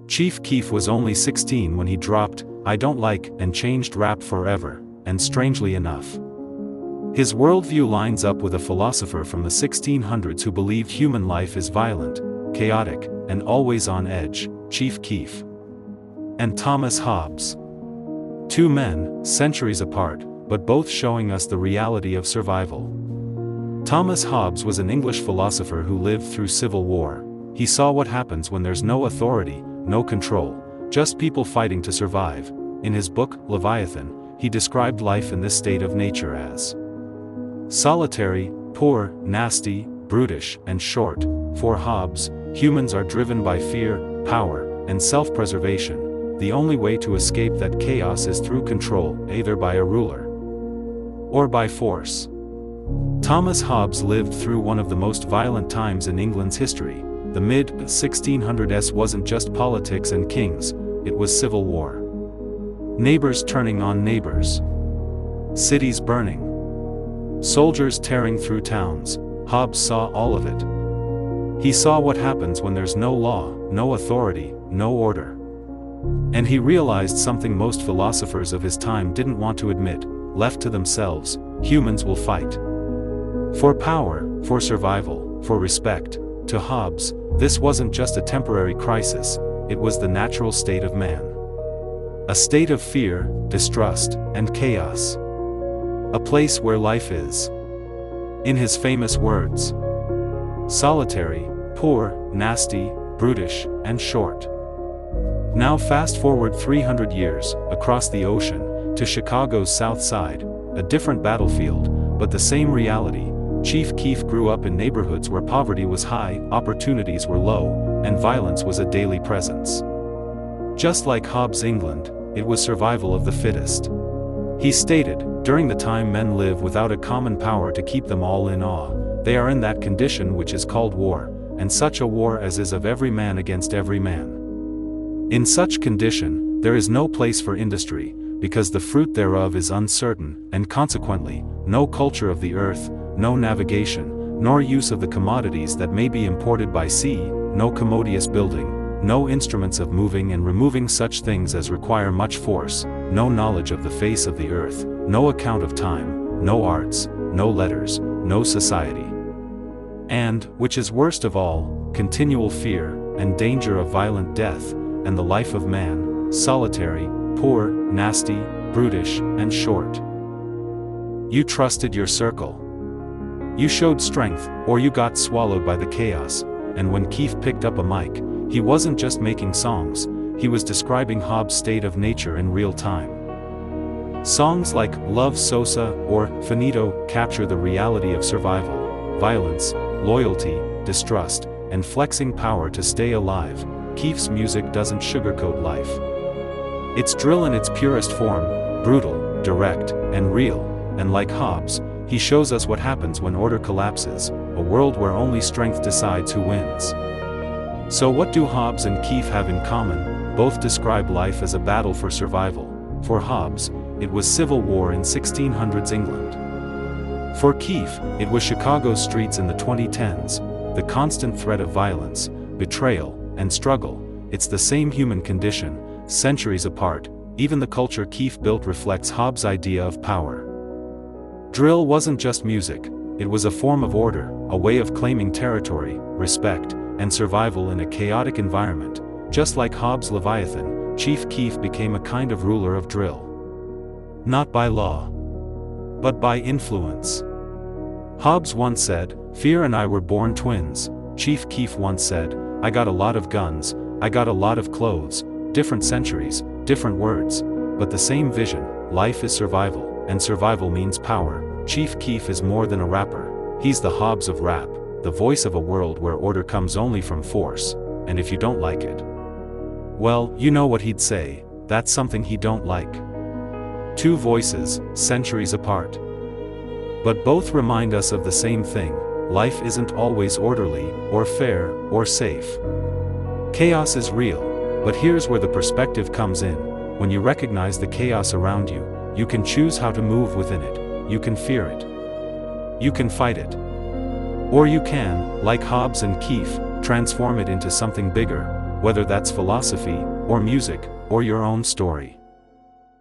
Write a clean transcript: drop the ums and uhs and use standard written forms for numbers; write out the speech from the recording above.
Chief Keef was only 16 when he dropped "I Don't Like" and changed rap forever, and strangely enough, his worldview lines up with a philosopher from the 1600s who believed human life is violent, chaotic, and always on edge, Chief Keef and Thomas Hobbes. Two men, centuries apart, but both showing us the reality of survival. Thomas Hobbes was an English philosopher who lived through Civil War. He saw what happens when there's no authority, no control, just people fighting to survive. In his book, Leviathan, he described life in this state of nature as solitary, poor, nasty, brutish, and short. For Hobbes, humans are driven by fear, power, and self-preservation. The only way to escape that chaos is through control, either by a ruler or by force. Thomas Hobbes lived through one of the most violent times in England's history. The mid-1600s wasn't just politics and kings, it was civil war. Neighbors turning on neighbors. Cities burning. Soldiers tearing through towns. Hobbes saw all of it. He saw what happens when there's no law, no authority, no order. And he realized something most philosophers of his time didn't want to admit: left to themselves, humans will fight. For power, for survival, for respect. To Hobbes, this wasn't just a temporary crisis, it was the natural state of man. A state of fear, distrust, and chaos. A place where life is, in his famous words, solitary, poor, nasty, brutish, and short. Now fast forward 300 years, across the ocean, to Chicago's South Side, a different battlefield, but the same reality. Chief Keef grew up in neighborhoods where poverty was high, opportunities were low, and violence was a daily presence. Just like Hobbes' England, it was survival of the fittest. He stated, during the time men live without a common power to keep them all in awe, they are in that condition which is called war, and such a war as is of every man against every man. In such condition, there is no place for industry, because the fruit thereof is uncertain, and consequently, no culture of the earth, no navigation, nor use of the commodities that may be imported by sea, no commodious building, no instruments of moving and removing such things as require much force, no knowledge of the face of the earth, no account of time, no arts, no letters, no society. And, which is worst of all, continual fear, and danger of violent death, and the life of man, solitary, poor, nasty, brutish, and short. You trusted your circle. You showed strength, or you got swallowed by the chaos. And when Keef picked up a mic, he wasn't just making songs, he was describing Hobbes' state of nature in real time. Songs like Love Sosa or Finito capture the reality of survival, violence, loyalty, distrust, and flexing power to stay alive. Keef's music doesn't sugarcoat life. It's drill in its purest form, brutal, direct, and real, and like Hobbes, he shows us what happens when order collapses, a world where only strength decides who wins. So what do Hobbes and Keef have in common? Both describe life as a battle for survival. For Hobbes, it was civil war in 1600s England. For Keef, it was Chicago's streets in the 2010s, the constant threat of violence, betrayal, and struggle. It's the same human condition, centuries apart. Even the culture Keef built reflects Hobbes' idea of power. Drill wasn't just music, it was a form of order, a way of claiming territory, respect, and survival in a chaotic environment. Just like Hobbes' Leviathan, Chief Keef became a kind of ruler of drill. Not by law, but by influence. Hobbes once said, "Fear and I were born twins." Chief Keef once said, "I got a lot of guns, I got a lot of clothes." Different centuries, different words, but the same vision. Life is survival, and survival means power. Chief Keef is more than a rapper. He's the Hobbes of rap, the voice of a world where order comes only from force, and if you don't like it, well, you know what he'd say, that's something he don't like. Two voices, centuries apart. But both remind us of the same thing: life isn't always orderly, or fair, or safe. Chaos is real, but here's where the perspective comes in. When you recognize the chaos around you, you can choose how to move within it. You can fear it. You can fight it. Or you can, like Hobbes and Keef, transform it into something bigger, whether that's philosophy, or music, or your own story.